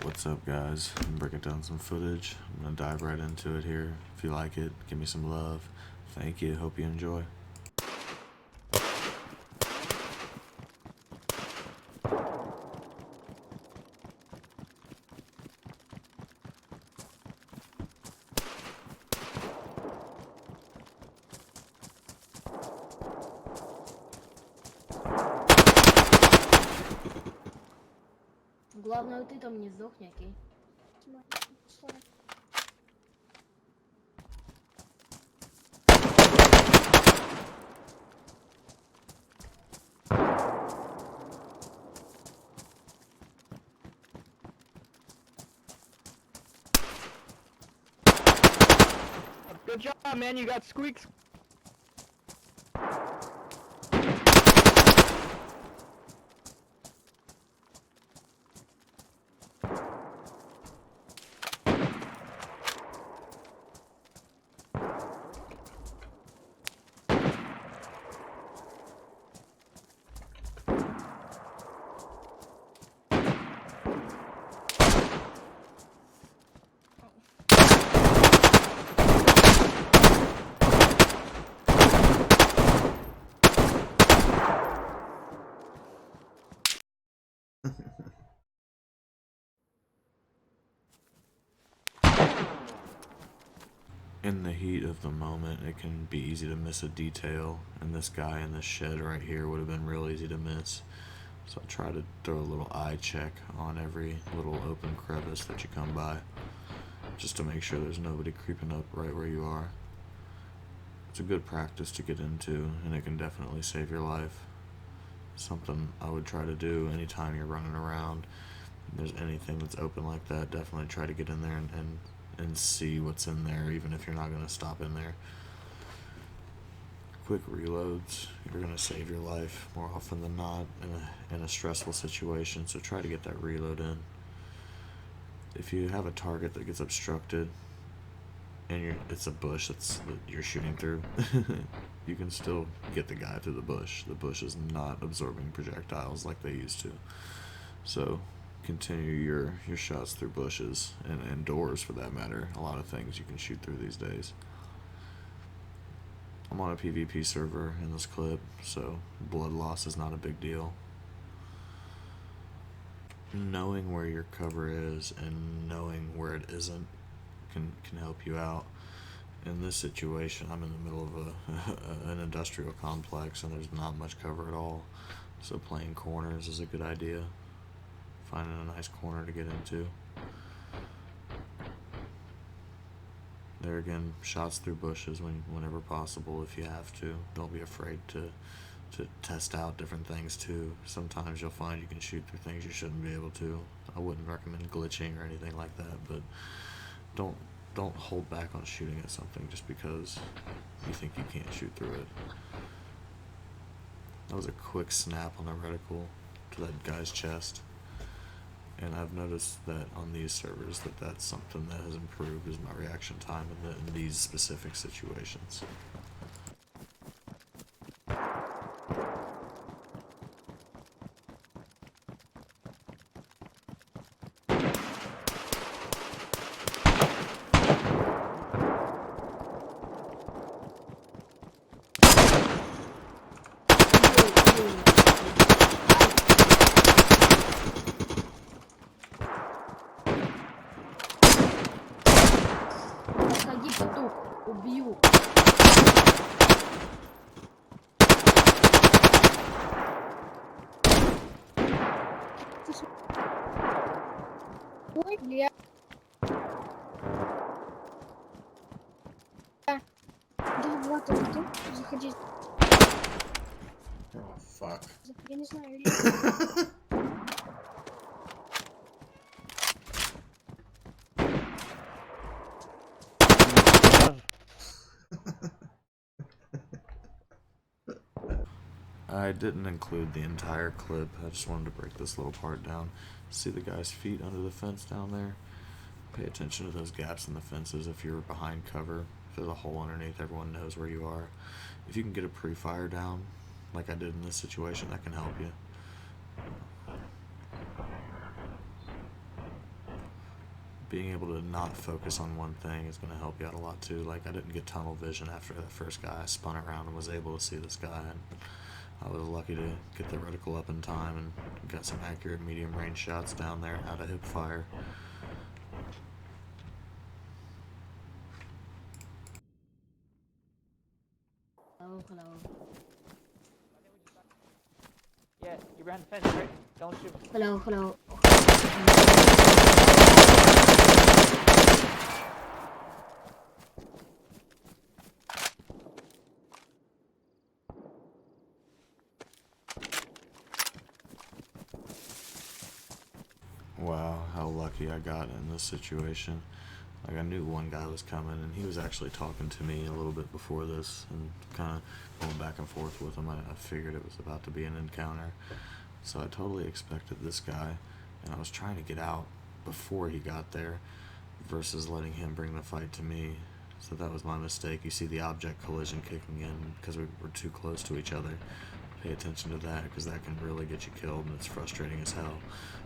What's up, guys? I'm breaking down some footage. I'm gonna dive right into it here. If you like it, give me some love. Thank you. Hope you enjoy. Главное, ты там не сдохни, окей? Good job, man. You got squeaks. In the heat of the moment, it can be easy to miss a detail, and this guy in the shed right here would have been real easy to miss. So I try to throw a little eye check on every little open crevice that you come by, just to make sure there's nobody creeping up right where you are. It's a good practice to get into, and it can definitely save your life. Something I would try to do anytime you're running around. If there's anything that's open like that, definitely try to get in there and see what's in there, even if you're not going to stop in there. Quick reloads, you're going to save your life more often than not in a stressful situation, so try to get that reload in. If you have a target that gets obstructed and it's a bush that you're shooting through, you can still get the guy through the bush. The bush is not absorbing projectiles like they used to. So continue your shots through bushes and doors, for that matter. A lot of things you can shoot through these days. I'm on a PvP server in this clip, so blood loss is not a big deal. Knowing where your cover is and knowing where it isn't can help you out. In this situation, I'm in the middle of an industrial complex and there's not much cover at all, so playing corners is a good idea. Finding a nice corner to get into. There again, shots through bushes whenever possible if you have to. Don't be afraid to test out different things too. Sometimes you'll find you can shoot through things you shouldn't be able to. I wouldn't recommend glitching or anything like that, but don't hold back on shooting at something just because you think you can't shoot through it. That was a quick snap on the reticle to that guy's chest. And I've noticed that on these servers that's something that has improved, is my reaction time in these specific situations. Подходи, петух, убью. Ой, бля. Да, Влад, это ты? Заходи. Oh, fuck. Я не знаю, или... I didn't include the entire clip, I just wanted to break this little part down. See the guy's feet under the fence down there? Pay attention to those gaps in the fences if you're behind cover. If there's a hole underneath, everyone knows where you are. If you can get a pre-fire down, like I did in this situation, that can help you. being able to not focus on one thing is going to help you out a lot too. Like, I didn't get tunnel vision after that first guy. I spun around and was able to see this guy, and I was lucky to get the reticle up in time and got some accurate medium range shots down there out of hip fire. Hello, hello. Yeah, you're behind the fence, right? Don't shoot. Hello, hello. Wow, how lucky I got in this situation. Like, I knew one guy was coming, and he was actually talking to me a little bit before this, and kind of going back and forth with him. I figured it was about to be an encounter, so I totally expected this guy, and I was trying to get out before he got there, versus letting him bring the fight to me. So that was my mistake. You see the object collision kicking in because we were too close to each other. Pay attention to that, because that can really get you killed, and it's frustrating as hell.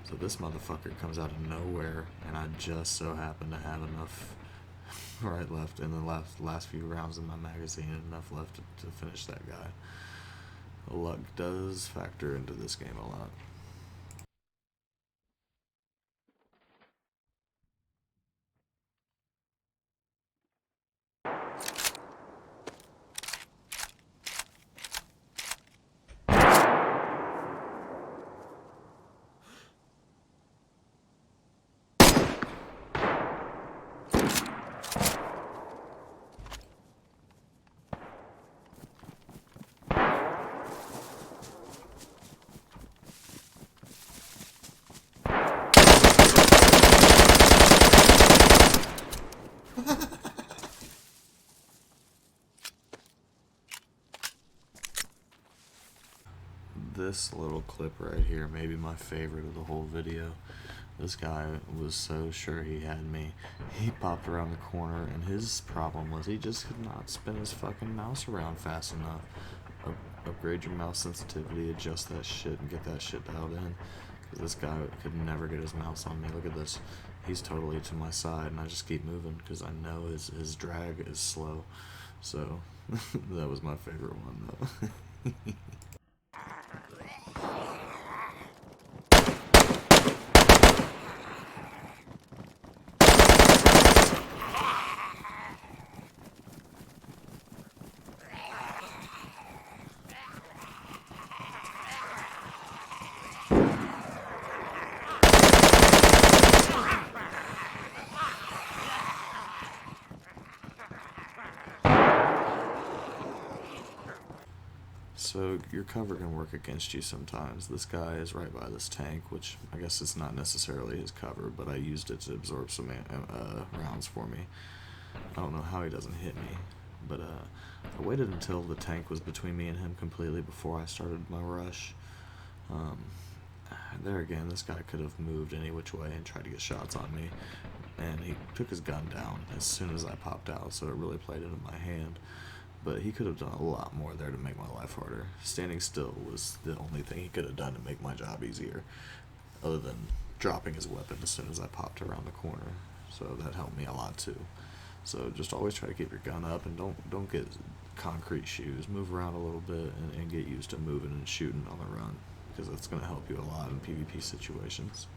So this motherfucker comes out of nowhere, and I just so happen to have enough right left in the last few rounds in my magazine, and enough left to finish that guy. Luck does factor into this game a lot. This little clip right here may be my favorite of the whole video. This guy was so sure he had me. He popped around the corner, and his problem was he just could not spin his fucking mouse around fast enough. Upgrade your mouse sensitivity, adjust that shit, and get that shit dialed in. Because this guy could never get his mouse on me. Look at this. He's totally to my side, and I just keep moving because I know his drag is slow. So, that was my favorite one, though. So your cover can work against you sometimes. This guy is right by this tank, which I guess it's not necessarily his cover, but I used it to absorb some rounds for me. I don't know how he doesn't hit me, but I waited until the tank was between me and him completely before I started my rush. There again, this guy could have moved any which way and tried to get shots on me, and he took his gun down as soon as I popped out, so it really played into my hand. But he could have done a lot more there to make my life harder. Standing still was the only thing he could have done to make my job easier, other than dropping his weapon as soon as I popped around the corner. So that helped me a lot too. So just always try to keep your gun up, and don't get concrete shoes. Move around a little bit and get used to moving and shooting on the run, because that's going to help you a lot in PvP situations.